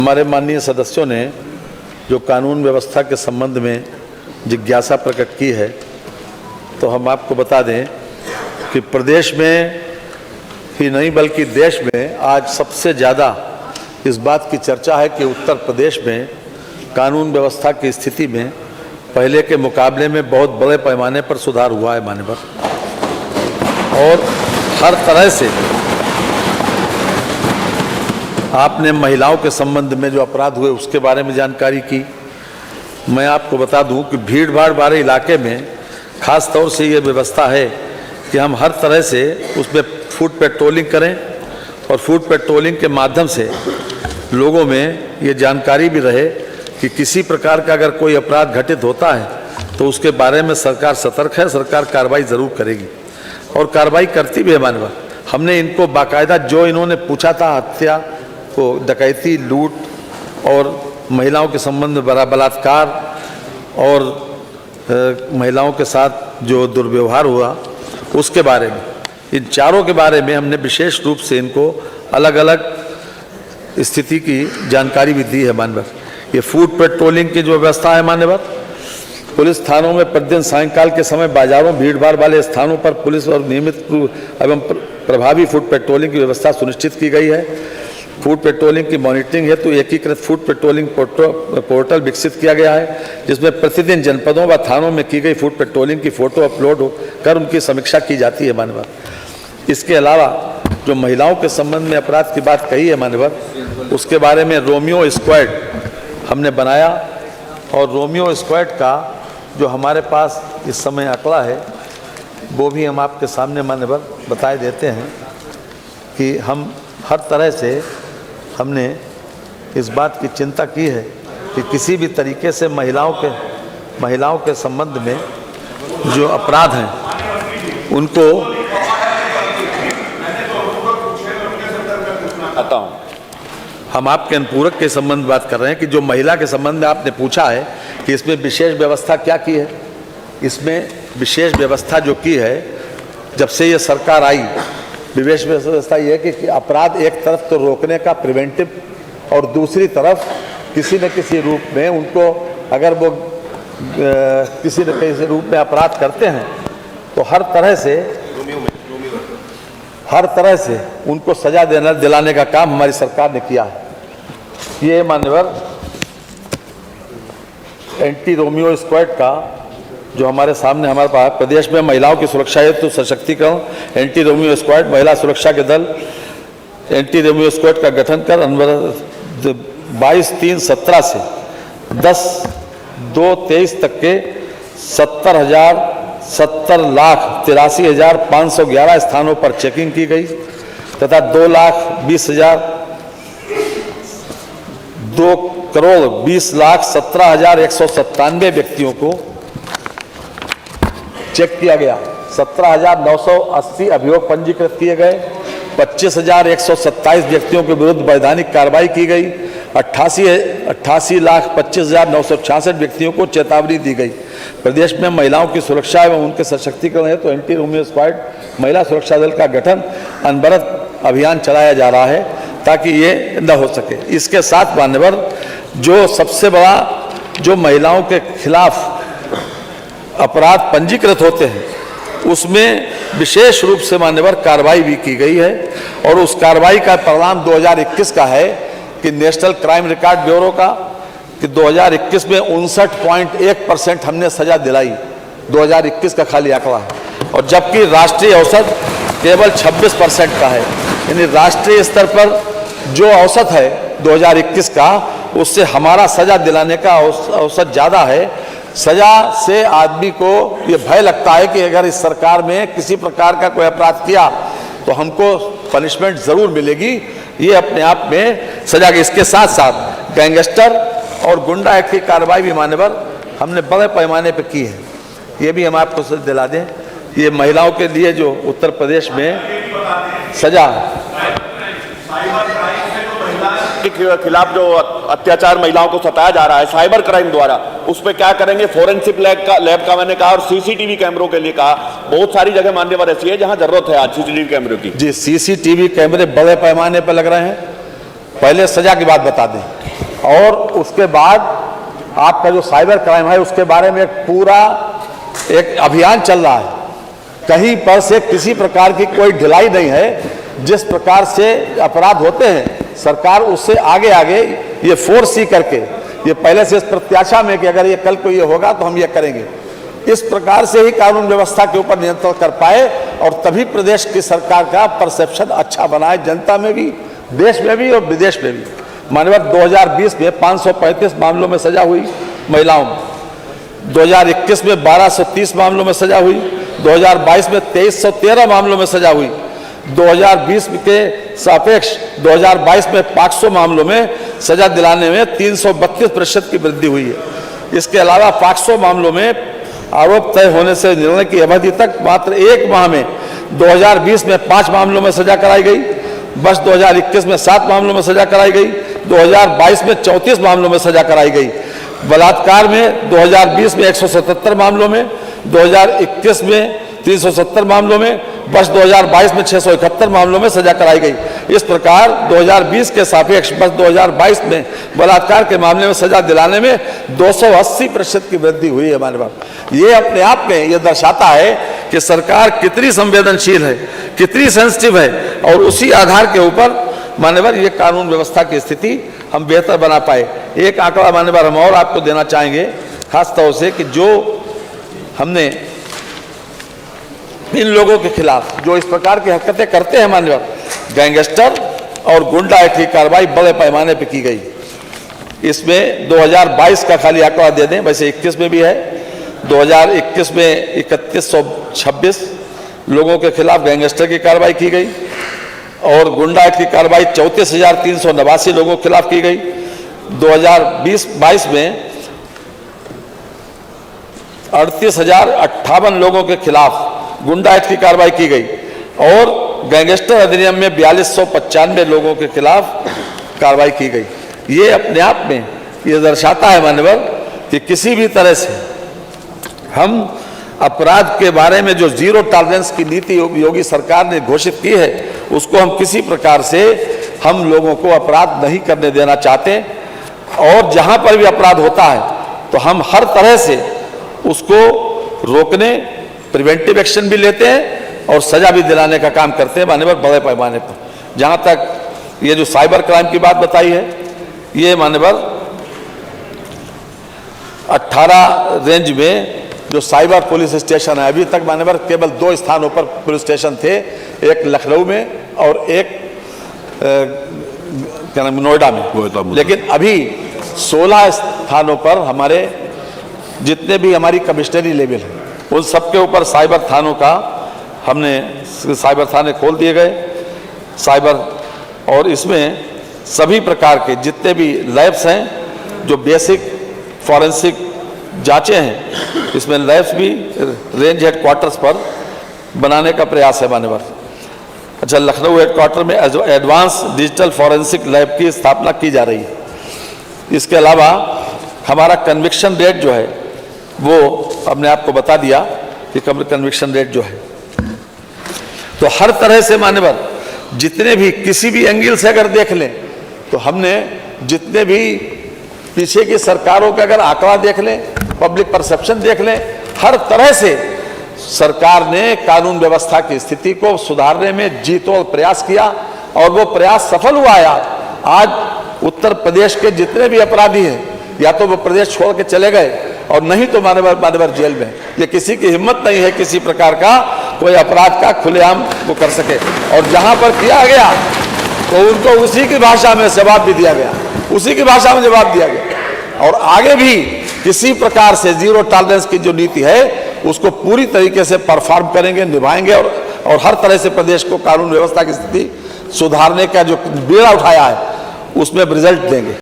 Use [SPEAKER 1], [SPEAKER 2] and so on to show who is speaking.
[SPEAKER 1] हमारे माननीय सदस्यों ने जो कानून व्यवस्था के संबंध में जिज्ञासा प्रकट की है, तो हम आपको बता दें कि प्रदेश में ही नहीं बल्कि देश में आज सबसे ज़्यादा इस बात की चर्चा है कि उत्तर प्रदेश में कानून व्यवस्था की स्थिति में पहले के मुकाबले में बहुत बड़े पैमाने पर सुधार हुआ है माननीय, और हर तरह से आपने महिलाओं के संबंध में जो अपराध हुए उसके बारे में जानकारी की। मैं आपको बता दूं कि भीड़ भाड़ वाले इलाके में खास तौर से ये व्यवस्था है कि हम हर तरह से उसमें फुट पेट्रोलिंग करें और फुट पेट्रोलिंग के माध्यम से लोगों में ये जानकारी भी रहे कि किसी प्रकार का अगर कोई अपराध घटित होता है तो उसके बारे में सरकार सतर्क है, सरकार कार्रवाई ज़रूर करेगी और कार्रवाई करती भी है माननीय। हमने इनको बाकायदा जो इन्होंने पूछा था, हत्या को डकैती, लूट और महिलाओं के संबंध में बलात्कार और महिलाओं के साथ जो दुर्व्यवहार हुआ उसके बारे में, इन चारों के बारे में हमने विशेष रूप से इनको अलग अलग स्थिति की जानकारी भी दी है माननीय। ये फूड पेट्रोलिंग की जो व्यवस्था है माननीय, पुलिस थानों में प्रतिदिन सायंकाल के समय बाजारों, भीड़ भाड़ वाले स्थानों पर पुलिस और नियमित एवं प्रभावी फूड पेट्रोलिंग की व्यवस्था सुनिश्चित की गई है। फूड पेट्रोलिंग की मॉनिटरिंग हेतु एकीकृत फूड पेट्रोलिंग पोर्टल विकसित किया गया है, जिसमें प्रतिदिन जनपदों व थानों में की गई फूड पेट्रोलिंग की फोटो अपलोड कर उनकी समीक्षा की जाती है माननीय। इसके अलावा जो महिलाओं के संबंध में अपराध की बात कही है माननीय, उसके बारे में रोमियो स्क्वाड हमने बनाया और रोमियो स्क्वाड का जो हमारे पास इस समय आंकड़ा है वो भी हम आपके सामने माननीय बताए देते हैं कि हम हर तरह से हमने इस बात की चिंता की है कि किसी भी तरीके से महिलाओं के संबंध में जो अपराध हैं उनको हम आपके अनुपूरक के संबंध में बात कर रहे हैं कि जो महिला के संबंध में आपने पूछा है कि इसमें विशेष व्यवस्था क्या की है। इसमें विशेष व्यवस्था जो की है जब से ये सरकार आई, विशेष व्यवस्था ये है कि अपराध एक तरफ तो रोकने का प्रिवेंटिव और दूसरी तरफ किसी न किसी रूप में उनको अगर वो किसी न किसी रूप में अपराध करते हैं तो हर तरह से उनको सजा दिलाने का काम हमारी सरकार ने किया है। ये मान्यवर एंटी रोमियो स्क्वाड का जो हमारे सामने हमारे पास प्रदेश में महिलाओं की सुरक्षा हेतु सशक्तिकरण एंटी रोमियो स्क्वाड महिला सुरक्षा के दल एंटी रोमियो स्क्वाड का गठन कर 22/3/17 से 10/2/23 तक के 70,83,511 स्थानों पर चेकिंग की गई तथा 2,20,17,197 व्यक्तियों को चेक किया गया। 17,980 अभियोग पंजीकृत किए गए। 25,127 व्यक्तियों के विरुद्ध वैधानिक कार्रवाई की गई। 88,25,966 व्यक्तियों को चेतावनी दी गई। प्रदेश में महिलाओं की सुरक्षा एवं उनके सशक्तिकरण है तो एंटी रोमियो स्क्वाड महिला सुरक्षा दल का गठन अनवरत अभियान चलाया जा रहा है ताकि ये न हो सके। इसके साथ मान्यवर जो सबसे बड़ा जो महिलाओं के खिलाफ अपराध पंजीकृत होते हैं उसमें विशेष रूप से मान्यवर कार्रवाई भी की गई है और उस कार्रवाई का परिणाम 2021 का है कि नेशनल क्राइम रिकॉर्ड ब्यूरो का कि 2021 में 59.1% हमने सजा दिलाई। 2021 का खाली आंकड़ा है और जबकि राष्ट्रीय औसत केवल 26% का है। यानी राष्ट्रीय स्तर पर जो औसत है 2021 का उससे हमारा सजा दिलाने का औसत ज़्यादा है। सजा से आदमी को ये भय लगता है कि अगर इस सरकार में किसी प्रकार का कोई अपराध किया तो हमको पनिशमेंट ज़रूर मिलेगी। ये अपने आप में सजा के इसके साथ साथ गैंगस्टर और गुंडा एक्ट की कार्रवाई भी मान्यवर हमने बड़े पैमाने पर की है। ये भी हम आपको दिला दें, ये महिलाओं के लिए जो उत्तर प्रदेश में सजा
[SPEAKER 2] के खिलाफ जो अत्याचार महिलाओं को सताया जा रहा है साइबर क्राइम द्वारा, उस पर क्या करेंगे। फोरेंसिक लैब का मैंने कहा और सीसीटीवी कैमरों के लिए कहा। बहुत सारी जगह मान्यवर ऐसी है जहां जरूरत है आज सीसीटीवी कैमरों की।
[SPEAKER 1] जी, सीसीटीवी कैमरे बड़े पैमाने पर लग रहे हैं। पहले सजा की बात बता दें। और उसके बाद आपका जो साइबर क्राइम है उसके बारे में पूरा एक अभियान चल रहा है। कहीं पर से किसी प्रकार की कोई ढिलाई नहीं है। जिस प्रकार से अपराध होते हैं सरकार उससे आगे आगे ये फोर्स सी करके ये पहले से इस प्रत्याशा में कि अगर ये कल को ये होगा तो हम ये करेंगे, इस प्रकार से ही कानून व्यवस्था के ऊपर नियंत्रण कर पाए और तभी प्रदेश की सरकार का परसेप्शन अच्छा बनाए, जनता में भी, देश में भी और विदेश में भी। माननीय 2020 में 535 मामलों में सजा हुई महिलाओं में, 2021 में 1230 मामलों में सजा हुई, 2022 में 2313 मामलों में सजा हुई, 2020 के सापेक्ष 2022 में 500 मामलों में सजा दिलाने में 332% की वृद्धि हुई है। इसके अलावा 500 मामलों में आरोप तय होने से निर्णय की अवधि तक मात्र एक माह में 2020 में 5 मामलों में सजा कराई गई, वर्ष 2021 में 7 मामलों में सजा कराई गई, 2022 में 34 मामलों में सजा कराई गई। बलात्कार में 2020 में 177 मामलों में, 2021 में 370 मामलों में, वर्ष 2022 में 671 मामलों में सजा कराई गई। इस प्रकार 2020 के सापेक्ष वर्ष 2022 में बलात्कार के मामले में सजा दिलाने में 280% की वृद्धि हुई है। हमारे पास ये अपने आप में ये दर्शाता है कि सरकार कितनी संवेदनशील है, कितनी सेंसिटिव है, और उसी आधार के ऊपर मान्यवर ये कानून व्यवस्था की स्थिति हम बेहतर बना पाए। एक आंकड़ा मान्यवर हम और आपको देना चाहेंगे खास तौर से कि जो हमने इन लोगों के खिलाफ जो इस प्रकार की हरकतें करते हैं मान्यवर, गैंगस्टर और गुंडा की कार्रवाई बड़े पैमाने पर की गई। इसमें 2022 का खाली आंकड़ा दे दें, वैसे 21 में भी है। 2021 में 3126 लोगों के खिलाफ गैंगस्टर की कार्रवाई की गई और गुंडा की कार्रवाई 34,389 लोगों के खिलाफ की गई। 2020-22 में 38,058 लोगों के खिलाफ गुंडा एक्ट की कार्रवाई की गई और गैंगस्टर अधिनियम में 4295 लोगों के खिलाफ कार्रवाई की गई। ये अपने आप में ये दर्शाता है मान्यवर कि किसी भी तरह से हम अपराध के बारे में जो जीरो टॉलरेंस की नीति योगी सरकार ने घोषित की है उसको हम किसी प्रकार से हम लोगों को अपराध नहीं करने देना चाहते, और जहां पर भी अपराध होता है तो हम हर तरह से उसको रोकने, प्रिवेंटिव एक्शन भी लेते हैं और सजा भी दिलाने का काम करते हैं मान्यवर बड़े पैमाने पर। जहां तक ये जो साइबर क्राइम की बात बताई है, ये मान्यवर 18 रेंज में जो साइबर पुलिस स्टेशन है, अभी तक मान्यवर केवल 2 स्थानों पर पुलिस स्टेशन थे, एक लखनऊ में और एक क्या नाम नोएडा में। लेकिन अभी 16 स्थानों पर हमारे जितने भी हमारी कमिश्नरी लेवल है उन सबके ऊपर साइबर थानों का हमने साइबर थाने खोल दिए गए साइबर, और इसमें सभी प्रकार के जितने भी लैब्स हैं जो बेसिक फॉरेंसिक जांचें हैं, इसमें लैब्स भी रेंज हेडक्वार्टर्स पर बनाने का प्रयास है मान्यवर। अच्छा, लखनऊ हेडक्वार्टर में एडवांस डिजिटल फॉरेंसिक लैब की स्थापना की जा रही है। इसके अलावा हमारा कन्विक्शन रेट जो है वो हमने आपको बता दिया कि कन्विक्शन रेट जो है, तो हर तरह से मान्यवर जितने भी किसी भी एंगल से अगर देख लें तो हमने जितने भी पीछे की सरकारों का अगर आंकड़ा देख लें, पब्लिक परसेप्शन देख लें, हर तरह से सरकार ने कानून व्यवस्था की स्थिति को सुधारने में जी तोड़ प्रयास किया और वो प्रयास सफल हुआ है। आज उत्तर प्रदेश के जितने भी अपराधी हैं या तो वो प्रदेश छोड़ के चले गए और नहीं तो मानवर जेल में। ये किसी की हिम्मत नहीं है किसी प्रकार का कोई अपराध का खुलेआम वो कर सके, और जहां पर किया गया तो उनको उसी की भाषा में जवाब भी दिया गया, उसी की भाषा में जवाब दिया गया। और आगे भी किसी प्रकार से जीरो टॉलरेंस की जो नीति है उसको पूरी तरीके से परफॉर्म करेंगे, निभाएंगे और हर तरह से प्रदेश को कानून व्यवस्था की स्थिति सुधारने का जो बीड़ा उठाया है उसमें रिजल्ट देंगे।